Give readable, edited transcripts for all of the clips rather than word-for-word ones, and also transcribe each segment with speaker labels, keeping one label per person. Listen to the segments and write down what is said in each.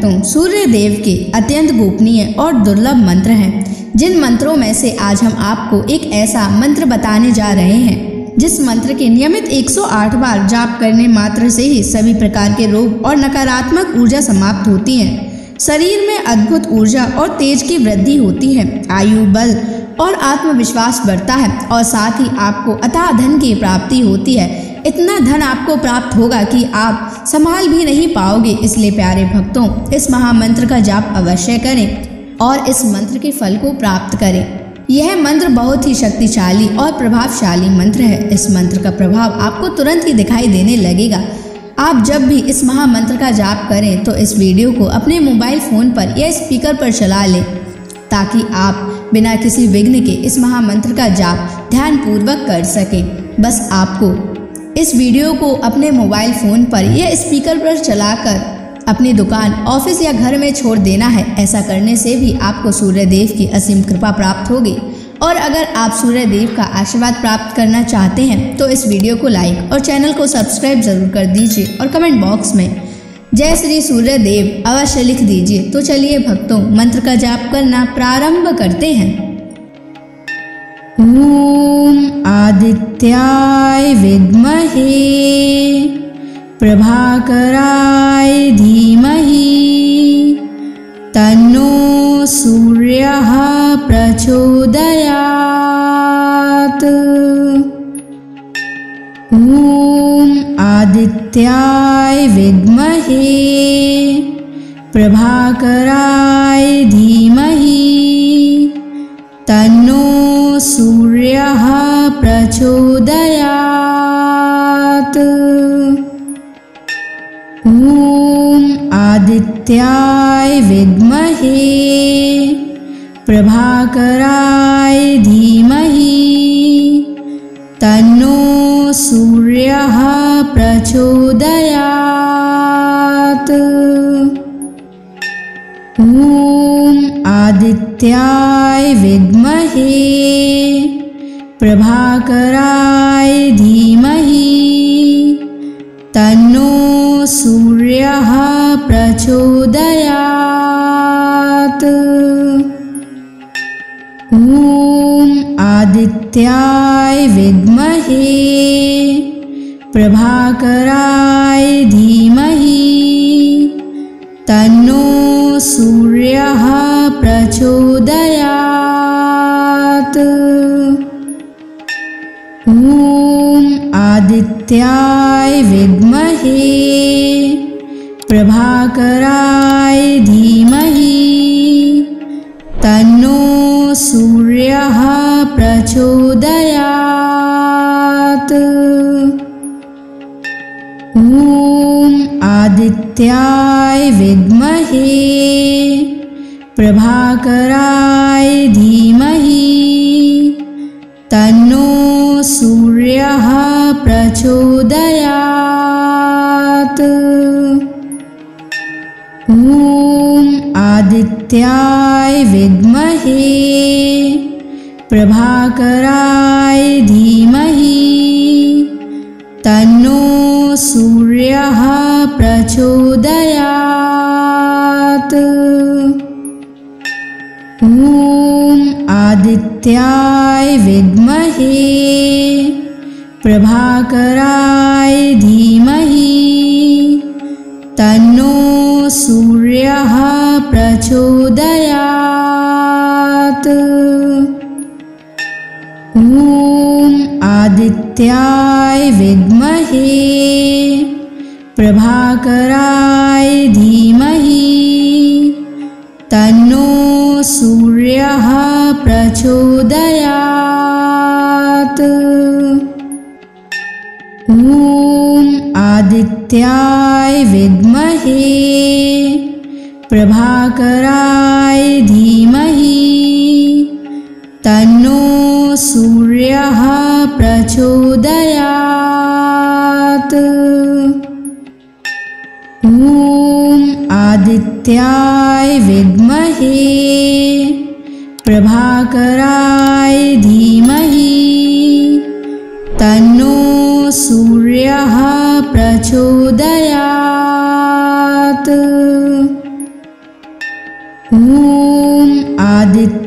Speaker 1: भक्तों, सूर्य देव के अत्यंत गोपनीय और दुर्लभ मंत्र हैं, जिन मंत्रों में से आज हम आपको एक ऐसा मंत्र बताने जा रहे हैं जिस मंत्र के नियमित 108 बार जाप करने मात्र से ही सभी प्रकार के रोग और नकारात्मक ऊर्जा समाप्त होती है। शरीर में अद्भुत ऊर्जा और तेज की वृद्धि होती है, आयु, बल और आत्मविश्वास बढ़ता है और साथ ही आपको अथाह धन की प्राप्ति होती है। इतना धन आपको प्राप्त होगा कि आप संभाल भी नहीं पाओगे। इसलिए प्यारे भक्तों, इस महामंत्र का जाप अवश्य करें और इस मंत्र के फल को प्राप्त करें। यह मंत्र बहुत ही शक्तिशाली और प्रभावशाली मंत्र है। इस मंत्र का प्रभाव आपको तुरंत ही दिखाई देने लगेगा। आप जब भी इस महामंत्र का जाप करें तो इस वीडियो को अपने मोबाइल फोन पर या स्पीकर पर चला लें, ताकि आप बिना किसी विघ्न के इस महामंत्र का जाप ध्यानपूर्वक कर सकें। बस आपको इस वीडियो को अपने मोबाइल फोन पर या स्पीकर पर चलाकर अपनी दुकान, ऑफिस या घर में छोड़ देना है। ऐसा करने से भी आपको सूर्य देव की असीम कृपा प्राप्त होगी। और अगर आप सूर्य देव का आशीर्वाद प्राप्त करना चाहते हैं तो इस वीडियो को लाइक और चैनल को सब्सक्राइब जरूर कर दीजिए और कमेंट बॉक्स में जय श्री सूर्य देव अवश्य लिख दीजिए। तो चलिए भक्तों, मंत्र का जाप करना प्रारंभ करते हैं। ओम आदित्याय विद्महे प्रभाकराय धीमहि तन्नो सूर्यः प्रचोदयात्। ओम आदित्याय विद्महे प्रभाकराय धीमहि तन्नो सूर्यः प्रचोदयात्। ओम आदित्याय विद्महे प्रभाकराय धीमहि तन्नो सूर्यः प्रचोदयात्। ओम आदित्याय विद्महे प्रभाकराय धीमहि तन्नो सूर्यः प्रचोदयात्। ओम आदित्याय विद्महे प्रभाकराय धीमहि तन्नो सूर्यः प्रचोदयात्। ओम आदित्याय विद्महे प्रभाकराय धीमहि तन्नो सूर्यः प्रचोदयात्। ओम आदित्याय विद्महे प्रभाकराय धीमहि तन्नो सूर्यः प्रचोदयात्। ओम आदित्याय विद्महे प्रभाकराय धीमहि तन्नो सूर्यः प्रचोदयात्। ओम आदित्याय विद्महे प्रभाकराय धीमहि तन्नो सूर्यः प्रचोदयात्। ओम आदित्याय विद्महे प्रभाकराय धीमहि तन्नो सूर्यः प्रचोदयात्। ओम आदित्याय विद्महे प्रभाकराय धीमहि तन्नो सूर्यः प्रचोदयात्। ओम आदित्याय विद्महे प्रभाकराय धीमहि तन्नो सूर्यः प्रचोदयात्।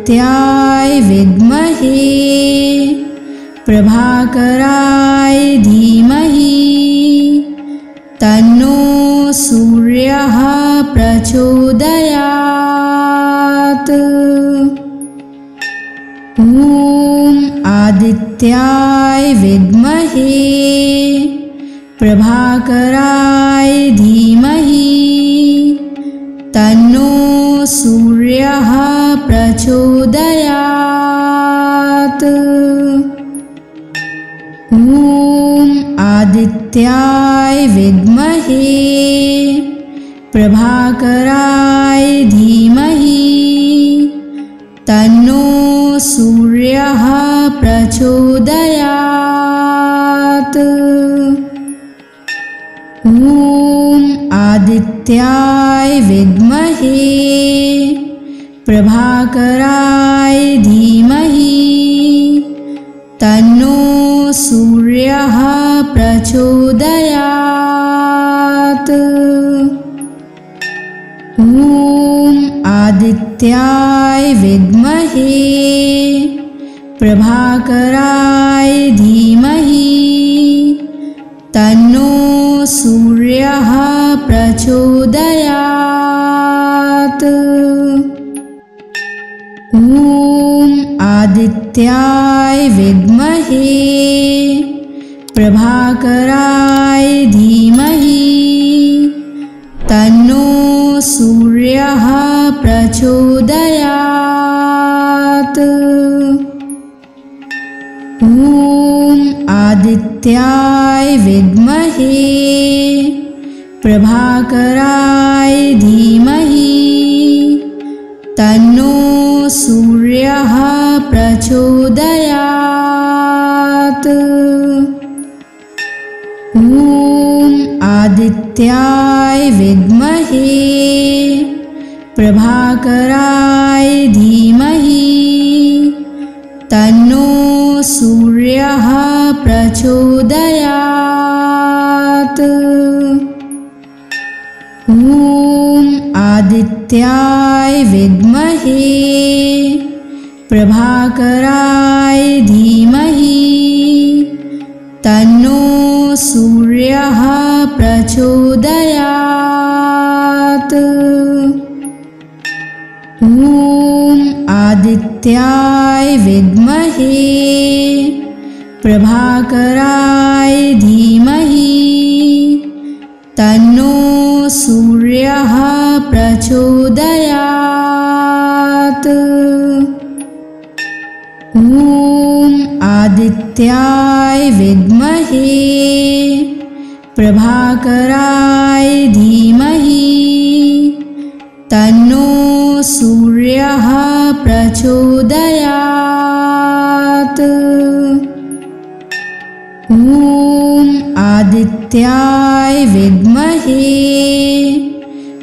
Speaker 1: आदित्याय विद्महे प्रभाकराय धीमहि तन्नो सूर्यः प्रचोदयात्। ॐ आदित्याय विद्महे प्रभाकराय धीमहि तन्नो सूर्यः प्रचोदयात्। ॐ आदित्याय विद्महे प्रभाकराय धीमहि तन्नो सूर्यः प्रचोदयात्। ॐ आदित्याय विद्महे प्रभाकराय धीमहि तन्नो सूर्यः प्रचोदयात्। ॐ आदित्याय विद्महे प्रभाकराय धीमहि तन्नो सूर्यः प्रचोदयात्। ॐ आदित्याय विद्महे प्रभाकराय धीमहि तन्नो सूर्यः प्रचोदयात्। ॐ आदित्याय विद्महे प्रभाकराय धीमहि तन्नो सूर्यः प्रचोदयात्। ॐ आदित्याय विद्महे प्रभाकराय धीमहि तन्नो सूर्यः प्रचोदयात्। ॐ आदित्याय विद्महे प्रभाकराय धीमहि तन्नो सूर्यः प्रचोदयात्। ॐ आदित्याय विद्महे प्रभाकराय धीमहि तन्नो सूर्यः प्रचोदयात्। ॐ आदित्याय विद्महे प्रभाकराय धीमहि तन्नो सूर्यः प्रचोदयात्। ॐ आदित्याय विद्महे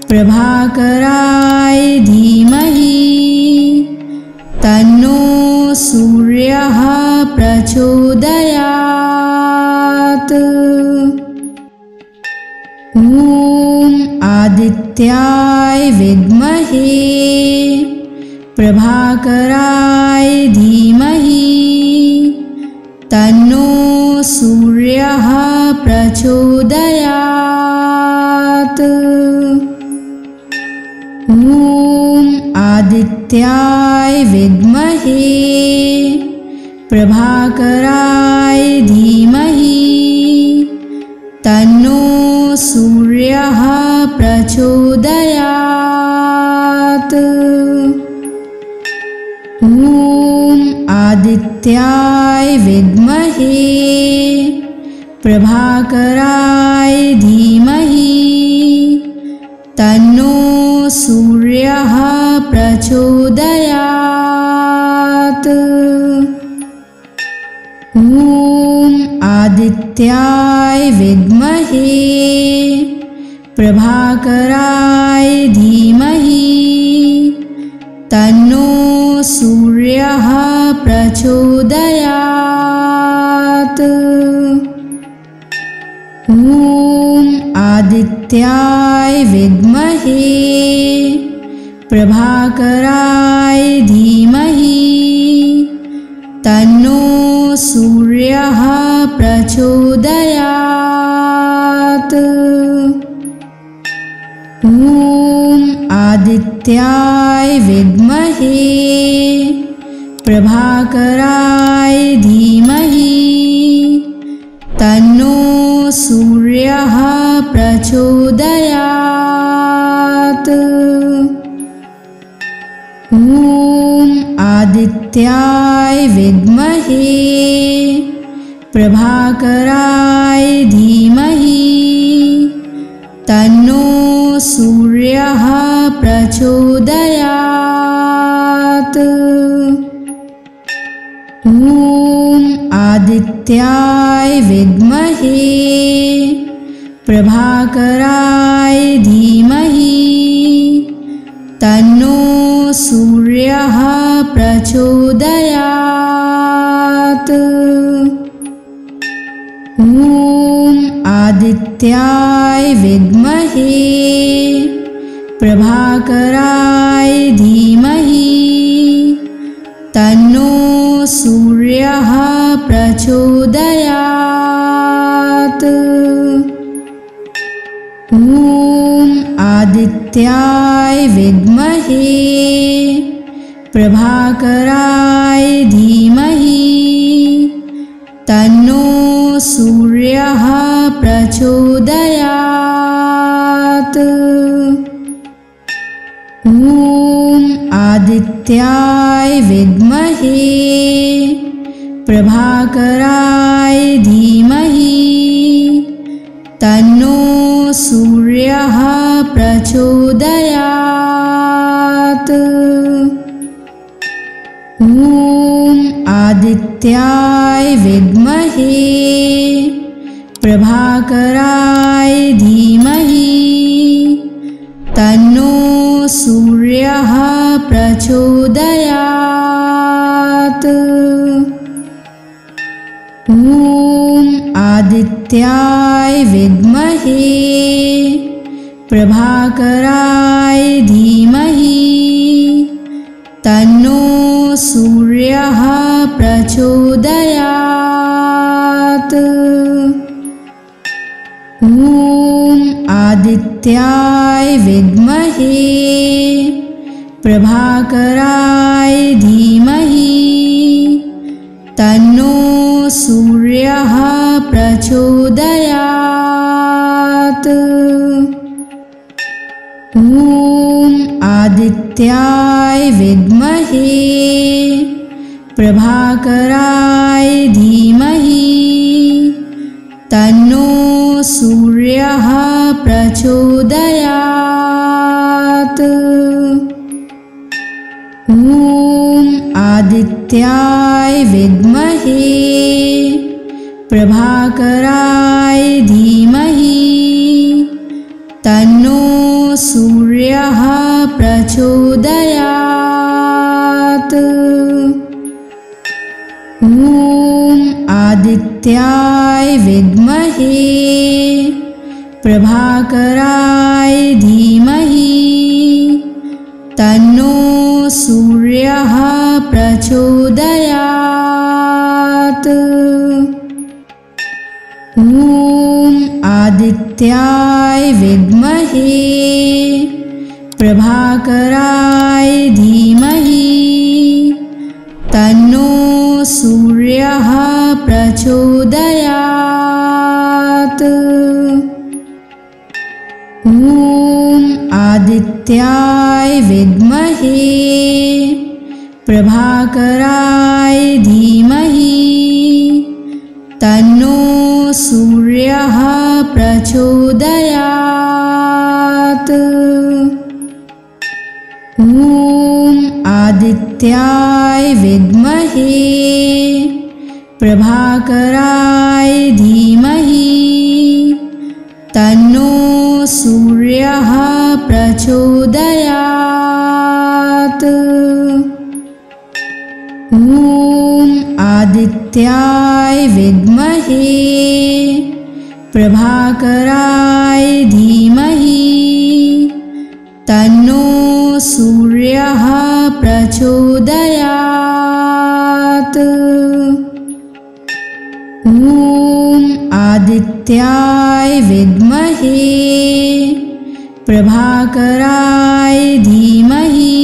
Speaker 1: प्रभाकराय धीमहि तन्नो सूर्यः प्रचोदयात्। ॐ आदित्याय विद्महे प्रभाकराय धीमहि तन्नो सूर्यः प्रचोदयात्। ॐ आदित्याय विद्महे प्रभाकराय धीमहि तन्नो सूर्यः प्रचोदयात्। ॐ आदित्याय विद्महे प्रभाकराय धीमहि तन्नो सूर्यः प्रचोदयात्। ॐ आदित्याय विद्महे प्रभाकराय धीमहि तन्नो सूर्यः प्रचोदयात्। ॐ आदित्याय विद्महे प्रभाकराय धीमहि तन्नो सूर्यः प्रचोदयात्। ॐ आदित्याय विद्महे प्रभाकराय धीमहि तन्नो सूर्यः प्रचोदयात्। ॐ आदित्याय विद्महे प्रभाकराय धीमहि तन्नो सूर्यः प्रचोदयात्। ॐ आदित्याय विद्महे प्रभाकराय धीमहि तन्नो सूर्यः प्रचोदयात्। ॐ आदित्याय विद्महे प्रभाकराय धीमहि तन्नो सूर्यः प्रचोदयात्। ॐ आदित्याय विद्महे प्रभाकराय धीमहि तन्नो सूर्यः प्रचोदयात्। ॐ आदित्याय विद्महे प्रभाकराय धीमहि तन्नो सूर्यः प्रचोदयात्। ॐ आदित्याय विद्महे प्रभाकराय धीमहि तन्नो सूर्यः प्रचोदयात्। ॐ आदित्याय विद्महे प्रभाकराय धीमहि तन्नो सूर्यः प्रचोदयात्। ॐ आदित्याय विद्महे प्रभाकराय धीमहि तन्नो सूर्यः प्रचोदयात्। ॐ आदित्याय विद्महे प्रभाकराय धीमहि तन्नो सूर्यः प्रचोदयात्। ॐ आदित्याय विद्महे प्रभाकराय धीमहि तन्नो सूर्यः प्रचोदयात्। ॐ आदित्याय विद्महे प्रभाकराय धीमहि तन्नो सूर्यः प्रचोदयात्। ॐ आदित्याय विद्महे प्रभाकराय धीमहि तन्नो सूर्यः प्रचोदयात्। ॐ आदित्याय विद्महे प्रभाकराय धीमहि तन्नो सूर्यः प्रचोदयात्। ॐ आदित्याय विद्महे प्रभाकराय धीमहि तन्नो सूर्यः प्रचोदयात्। ॐ आदित्याय विद्महे प्रभाकराय धीमहि तन्नो सूर्यः प्रचोदयात्। ॐ आदित्याय विद्महे प्रभाकराय धीमहि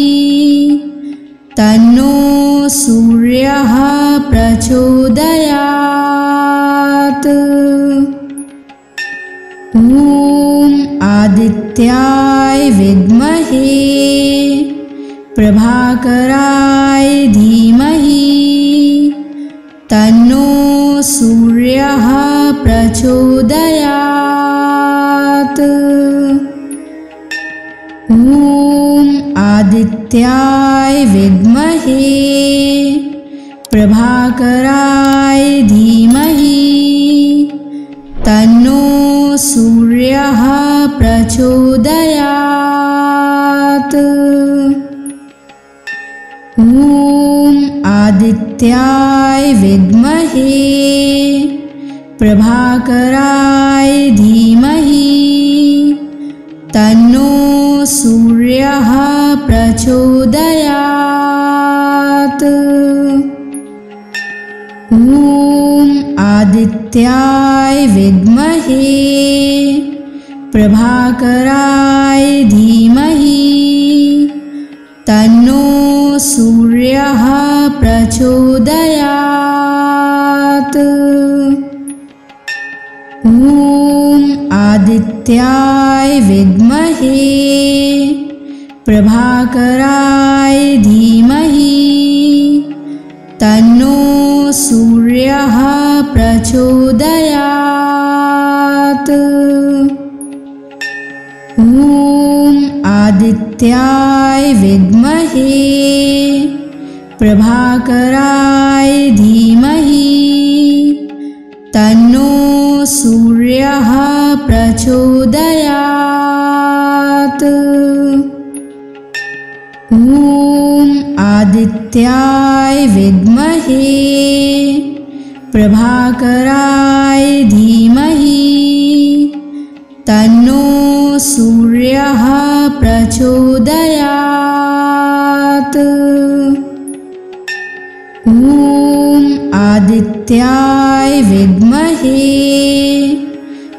Speaker 1: तन्नो सूर्यः प्रचोदयात्। ॐ आदित्याय विद्महे प्रभाकराय धीमहि तन्नो सूर्यः प्रचोदयात्। ॐ आदित्याय विद्महे प्रभाकराय धीमहि तन्नो सूर्यः प्रचोदयात्। ॐ आदित्याय विद्महे प्रभाकराय धीमहि तन्नो सूर्यः प्रचोदयात्। ॐ आदित्याय विद्महे प्रभाकराय धीमहि तन्नो सूर्यः प्रचोदयात्। ॐ आदित्याय विद्महे प्रभाकराय धीमहि तन्नो सूर्यः प्रचोदयात्। ॐ आदित्याय विद्महे प्रभाकराय धीमहि तन्नो सूर्यः प्रचोदयात्। ॐ आदित्याय विद्महे प्रभाकराय धीमहि तन्नो सूर्यः प्रचोदयात्। ॐ आदित्याय विद्महे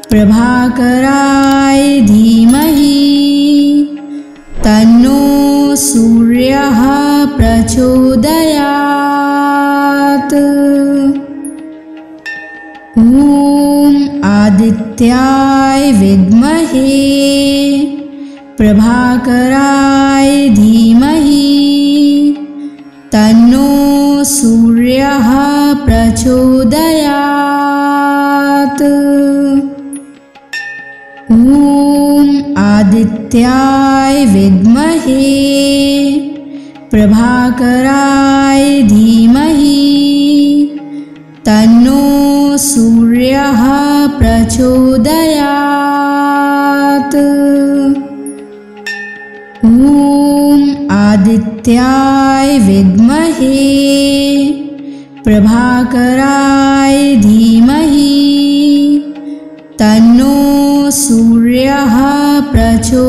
Speaker 1: प्रभाकराय धीमहि तन्नो सूर्यः प्रचोदयात्। ॐ आदित्याय विद्महे प्रभाकराय धीमहि तन्नो सूर्यः प्रचोदयात्। ॐ आदित्याय विद्महे प्रभाकराय धीमहि तन्नो सूर्यः प्रचोदयात्। ॐ आदित्याय विद्महे प्रभाकराय धीमहि तन्नो सूर्यः प्रचोदयात्।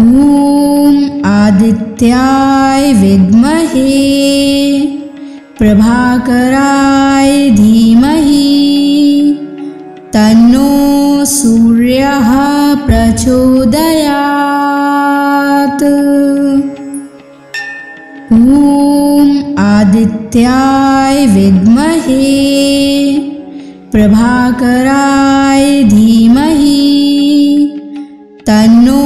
Speaker 1: ॐ आदित्याय विद्महे प्रभाकराय धीमहि तन्नो सूर्यः प्रचोदयात्। ॐ आदित्याय विद्महे प्रभाकराय धीमहि तन्नो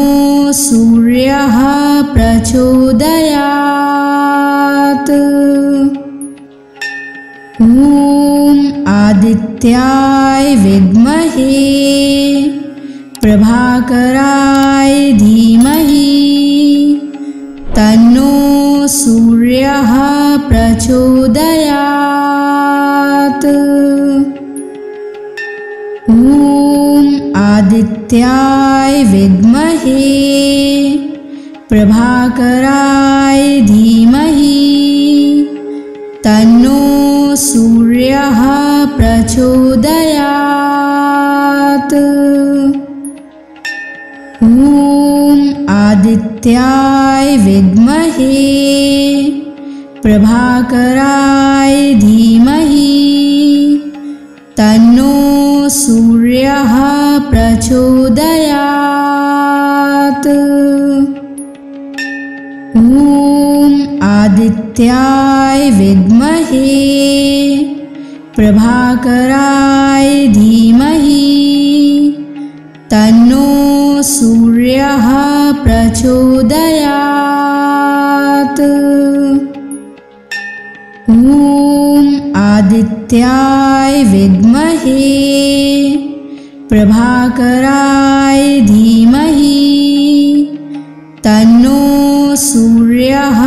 Speaker 1: सूर्यः प्रचोदयात्। ॐ आदित्याय विद्महे प्रभाकराय धीमहि तन्नो सूर्यः प्रचोदयात्। ॐ आदित्याय विद्महे प्रभाकराय धीमहि तन्नो सूर्यः प्रचोदयात्। आदित्याय विद्महे प्रभाकराय धीमहि तन्नो सूर्यः प्रचोदयात्। ॐ आदित्याय विद्महे प्रभाकराय धीमहि तन्नो सूर्यः प्रचोदयात्। ॐ आदित्याय विद्महे प्रभाकराय धीमहि तन्नो सूर्यः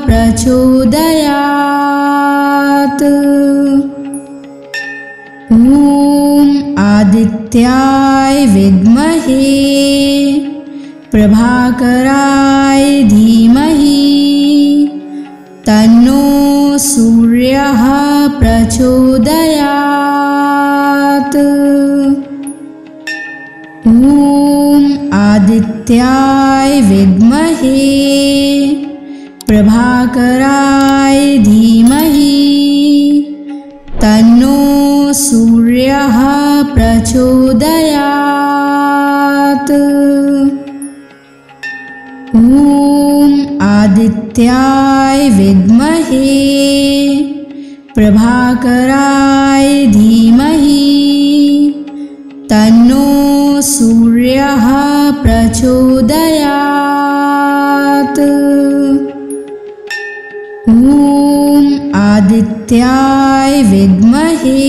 Speaker 1: प्रचोदयात्। ॐ आदित्याय विद्महे प्रभाकराय धीमहि तन्नो सूर्यः प्रचोदयात्। ॐ आदित्याय विद्महे प्रभाकराय धीमहि तन्नो सूर्यः प्रचोदयात्। ॐ आदित्याय विद्महे प्रभाकराय धीमहि तन्नो सूर्यः प्रचोदयात्। ॐ आदित्याय विद्महे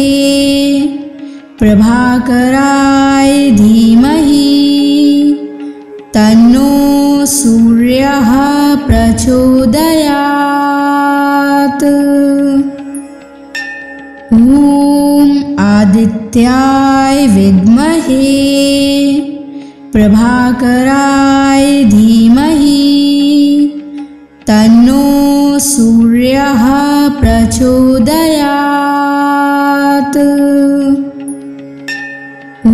Speaker 1: प्रभाकराय धीमहि तन्नो सूर्यः प्रचोदयात्। ॐ आदित्याय विद्महे प्रभाकराय धीमहि तन्नो सूर्यः प्रचोदयात्। ॐ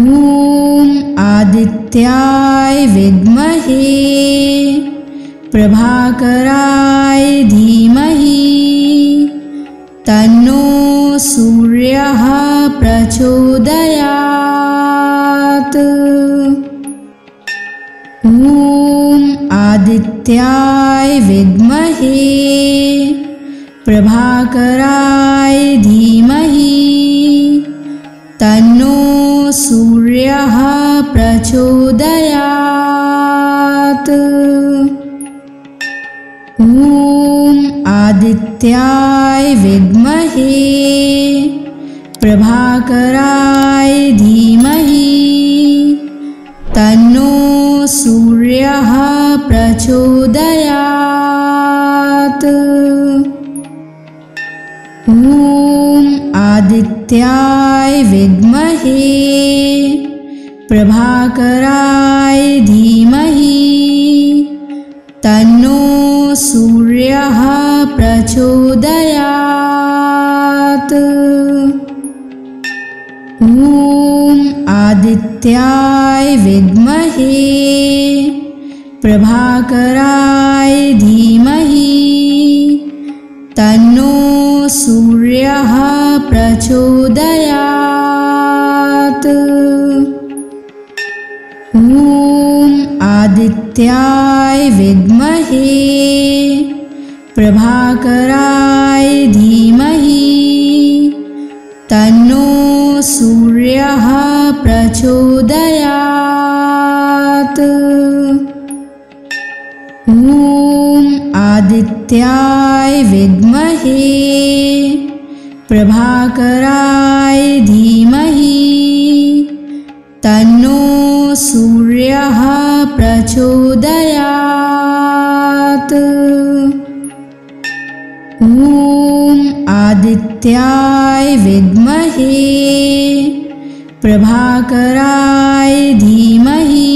Speaker 1: आदित्याय विद्महे प्रभाकराय धीमहि तन्नो सूर्यः प्रचोदयात्। ॐ आदित्याय विद्महे प्रभाकराय धीमहि तन्नो सूर्यः प्रचोदयात्। ॐ आदित्याय विद्महे प्रभाकराय धीमहि तन्नो सूर्यः प्रचोदयात्। ॐ आदित्याय विद्महे प्रभाकराय धीमहि तन्नो सूर्यः प्रचोदयात्। ॐ आदित्याय विद्महे प्रभाकराय धीमहि तन्नो सूर्यः प्रचोदयात्। ॐ आदित्याय विद्महे प्रभाकराय धीमहि तन्नो सूर्यः प्रचोदयात्। ॐ आदित्याय विद्महे प्रभाकराय धीमहि तन्नो सूर्यः प्रचोदयात्। ॐ आदित्याय विद्महे प्रभाकराय धीमहि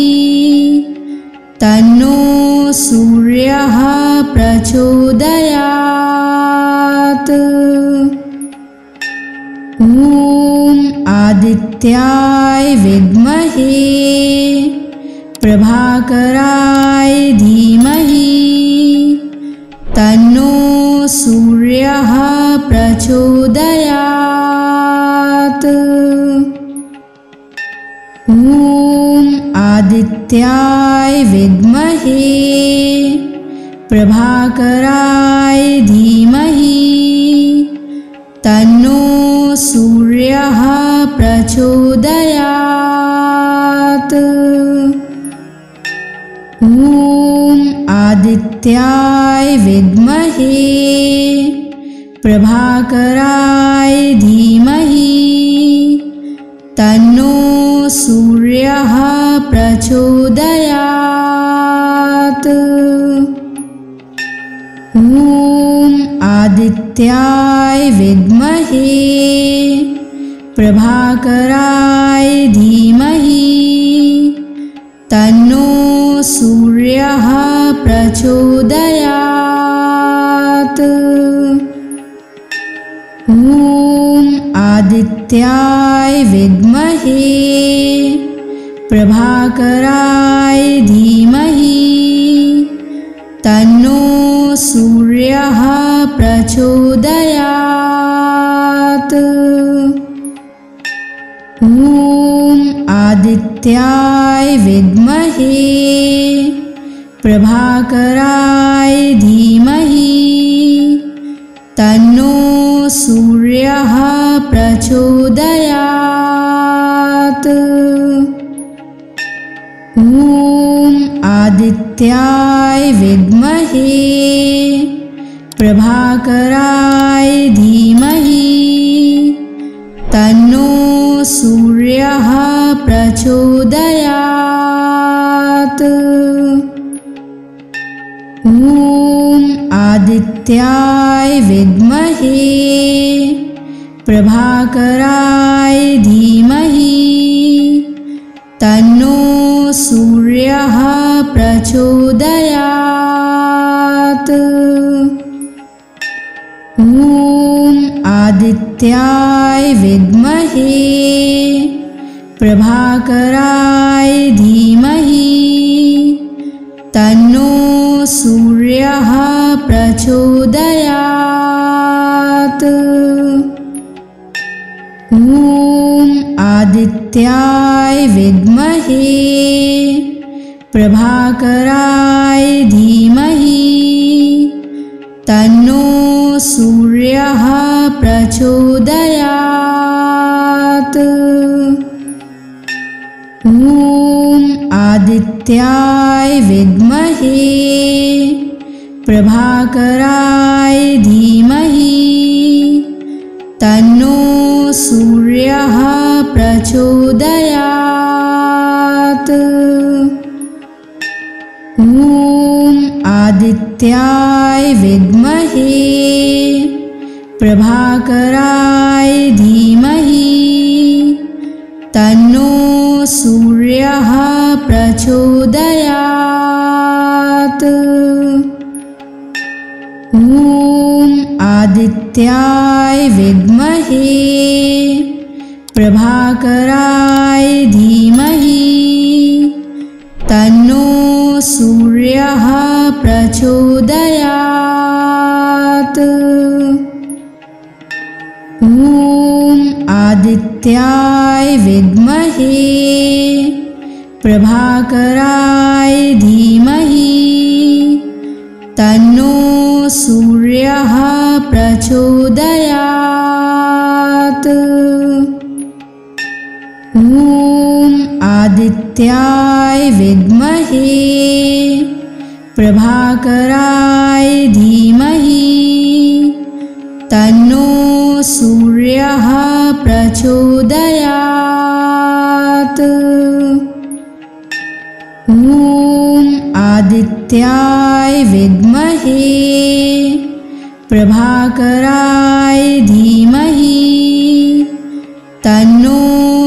Speaker 1: तन्नो सूर्यः प्रचोदयात्। ॐ आदित्याय विद्महे प्रभाकराय धीमहि तन्नो सूर्यः प्रचोदयात्। ॐ आदित्याय विद्महे प्रभाकराय धीमहि तन्नो सूर्यः प्रचोदयात्। ॐ आदित्याय विद्महे प्रभाकराय धीमहि तन्नो सूर्यः प्रचोदयात्। ॐ आदित्याय विद्महे प्रभाकराय धीमहि तन्नो सूर्यः प्रचोदयात्। ॐ आदित्याय विद्महे प्रभाकराय धीमहि तन्नो सूर्यः प्रचोदयात्। ॐ आदित्याय विद्महे प्रभाकराय धीमहि तन्नो सूर्यः प्रचोदयात्। ॐ आदित्याय विद्महे प्रभाकराय धीमहि तन्नो सूर्यः प्रचोदयात्। ॐ आदित्याय विद्महे प्रभाकराय धीमहि तन्नो सूर्यः प्रचोदयात्। ॐ आदित्याय विद्महे प्रभाकराय धीमहि तन्नो सूर्यः प्रचोदयात्। ॐ आदित्याय विद्महे प्रभाकराय धीमहि तन्नो सूर्यः प्रचोदयात्। ॐ आदित्याय विद्महे प्रभाकराय धीमहि तन्नो सूर्यः प्रचोदयात्। ॐ आदित्याय विद्महे प्रभाकराय धीमहि तन्नो सूर्यः प्रचोदयात्। ॐ आदित्याय विद्महे प्रभाकराय धीमहि तन्नो सूर्यः प्रचोदयात्। ॐ आदित्याय विद्महे प्रभाकराय धीमहि तन्नो सूर्यः प्रचोदयात्। ॐ आदित्याय विद्महे प्रभाकराय धीमहि तन्नो सूर्यः प्रचोदयात्। ॐ आदित्याय विद्महे प्रभाकराय धीमहि तन्नो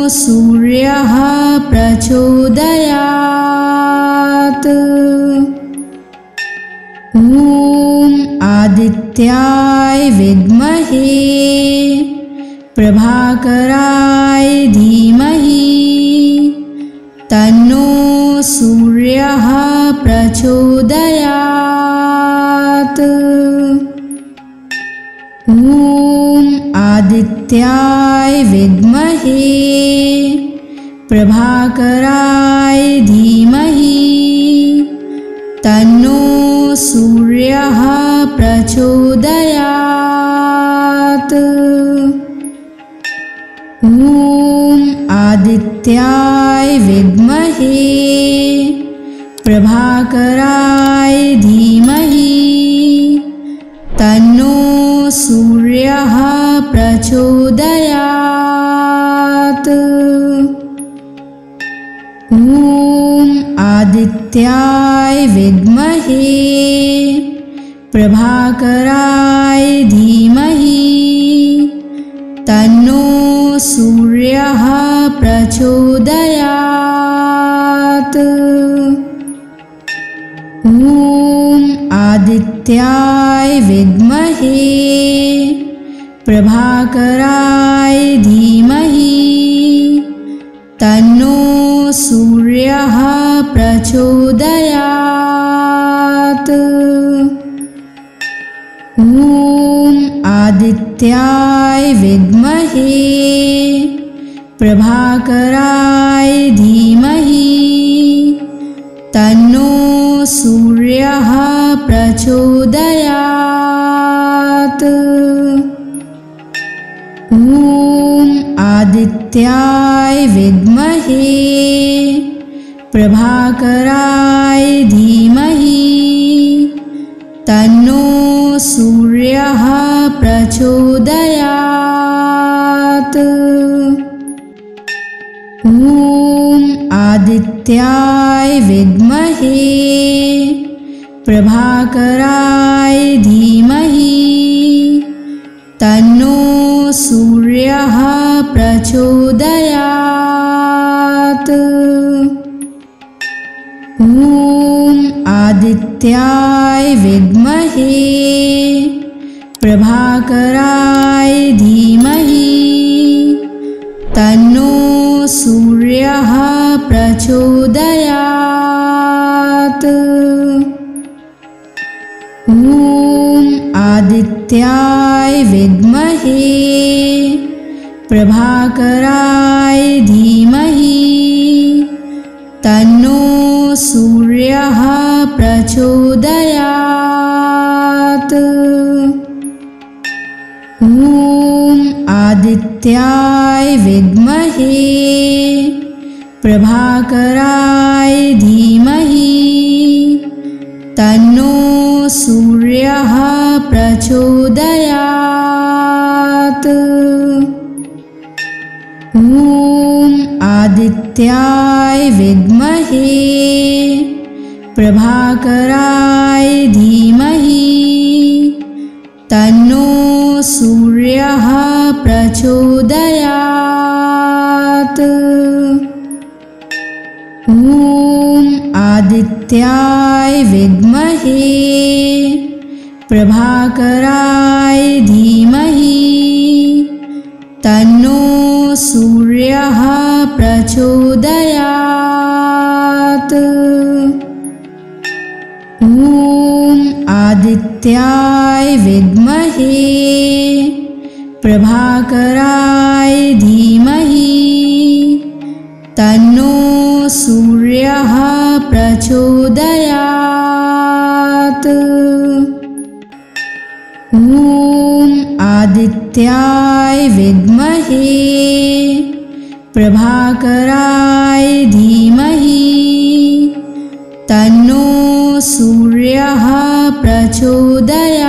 Speaker 1: सूर्यः प्रचोदयात्। ॐ आदित्याय विद्महे प्रभाकराय धीमहि तन्नो सूर्यः प्रचोदयात्। ॐ आदित्याय विद्महे प्रभाकराय धीमहि तन्नो सूर्यः प्रचोदयात्। ॐ आदित्याय विद्महे प्रभाकराय धीमहि तन्नो सूर्यः प्रचोदयात्। ॐ आदित्याय विद्महे प्रभाकराय धीमहि तन्नो सूर्यः प्रचोदयात्। ॐ आदित्याय विद्महे प्रभाकराय धीमहि तन्नो सूर्यः प्रचोदयात्। ॐ आदित्याय विद्महे प्रभाकराय धीमहि तन्नो सूर्यः प्रचोदयात्। ॐ आदित्याय विद्महे प्रभाकराय धीमहि तन्नो सूर्यः प्रचोदयात्। ॐ आदित्याय विद्महे प्रभाकराय धीमहि तन्नो सूर्यः प्रचोदयात्। ॐ आदित्याय विद्महे प्रभाकराय धीमहि तन्नो सूर्यः प्रचोदयात्। ॐ आदित्याय विद्महे प्रभाकराय धीमहि तन्नो सूर्यः प्रचोदयात्। ॐ आदित्याय विद्महे प्रभाकराय धीमहि तन्नो सूर्यः प्रचोदयात्। ॐ आदित्याय विद्महे प्रभाकराय धीमहि तन्नो सूर्यः प्रचोदयात्। ॐ आदित्याय विद्महे प्रभाकराय धीमहि तन्नो सूर्यः प्रचोदयात्। ॐ आदित्याय विद्महे प्रभाकराय धीमहि तन्नो सूर्यः प्रचोदयात्। ॐ आदित्याय विद्महे प्रभाकराय धीमहि तन्नो सूर्यः प्रचोदयात्।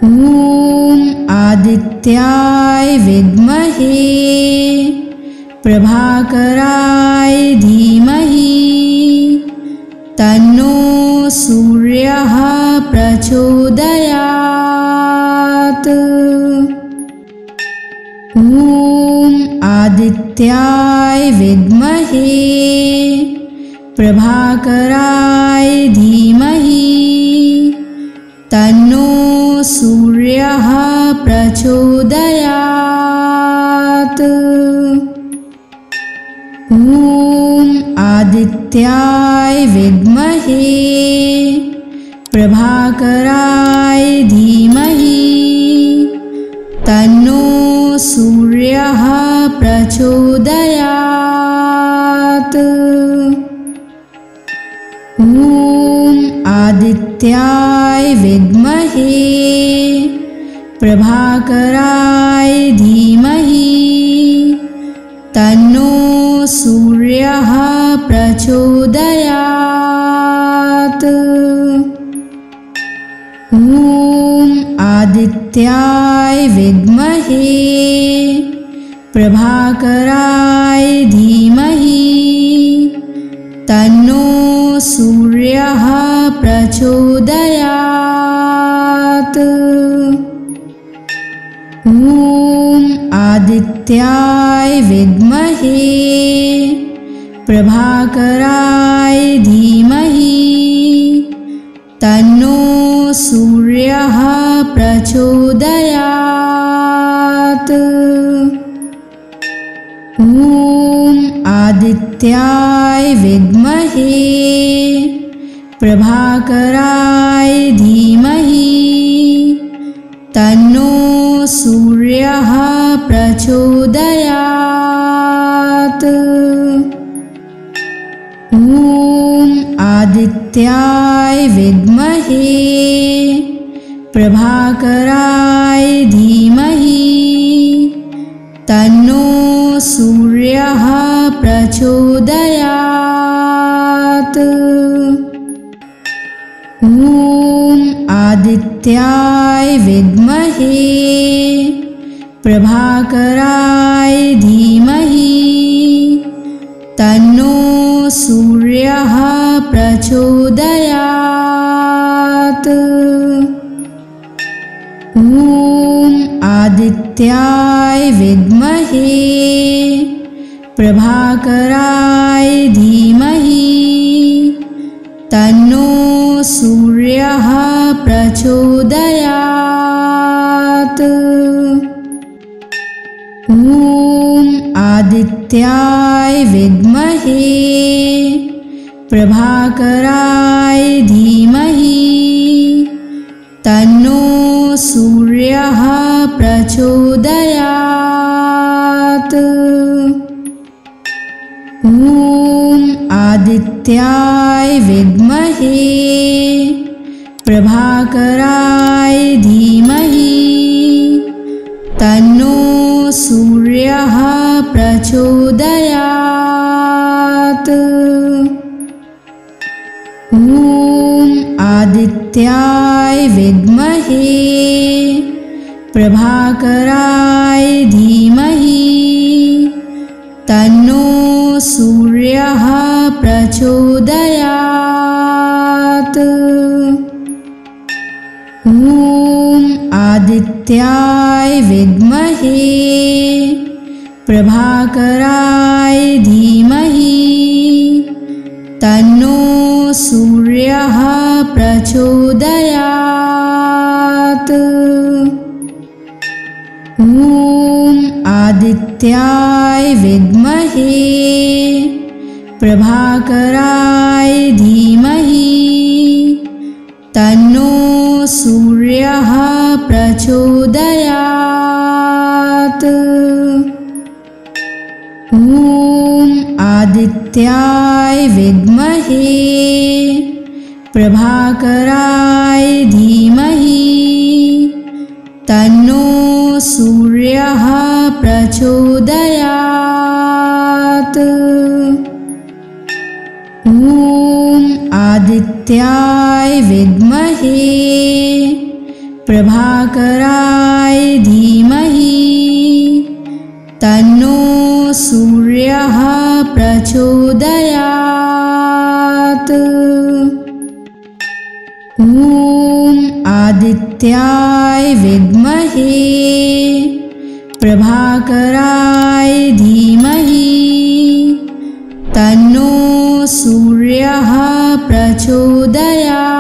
Speaker 1: ॐ आदित्याय विद्महे प्रभाकराय धीमहि तन्नो सूर्यः प्रचोदयात्। ॐ आदित्याय विद्महे प्रभाकराय धीमहि तन्नो सूर्यः प्रचोदयात्। ॐ आदित्याय विद्महे प्रभाकराय धीमहि तन्नो सूर्यः प्रचोदयात्। ॐ आदित्याय विद्महे प्रभाकराय धीमहि तन्नो सूर्यः प्रचोदयात्। ॐ आदित्याय विद्महे प्रभाकराय धीमहि तन्नो सूर्यः प्रचोदयात्। ॐ आदित्याय विद्महे प्रभाकराय धीमहि तन्नो सूर्यः प्रचोदयात्। ॐ आदित्याय विद्महे प्रभाकराय धीमहि तन्नो सूर्यः प्रचोदयात्। ॐ आदित्याय विद्महे प्रभाकराय धीमहि तन्नो सूर्यः प्रचोदयात्। ॐ आदित्याय विद्महे प्रभाकराय धीमहि तन्नो सूर्यः प्रचोदयात्। ॐ आदित्याय विद्महे प्रभाकराय धीमहि तन्नो सूर्यः प्रचोदयात्। ॐ आदित्याय विद्महे प्रभाकराय धीमहि तन्नो सूर्यः प्रचोदयात्। ॐ आदित्याय विद्महे प्रभाकराय धीमहि तन्नो सूर्यः प्रचोदयात्। ॐ आदित्याय विद्महे प्रभाकराय धीमहि तन्नो सूर्यः प्रचोदयात्। ॐ आदित्याय विद्महे प्रभाकराय धीमहि तन्नो सूर्यः प्रचोदयात्। ॐ आदित्याय विद्महे प्रभाकराय धीमहि तन्नो सूर्यः प्रचोदयात्। ॐ आदित्याय विद्महे प्रभाकराय धीमहि तन्नो सूर्यः प्रचोदयात्। ॐ आदित्याय विद्महे प्रभाकराय धीमहि तन्नो सूर्यः प्रचोदयात्। ॐ आदित्याय विद्महे प्रभाकराय धीमहि तन्नो सूर्यः प्रचोदयात्।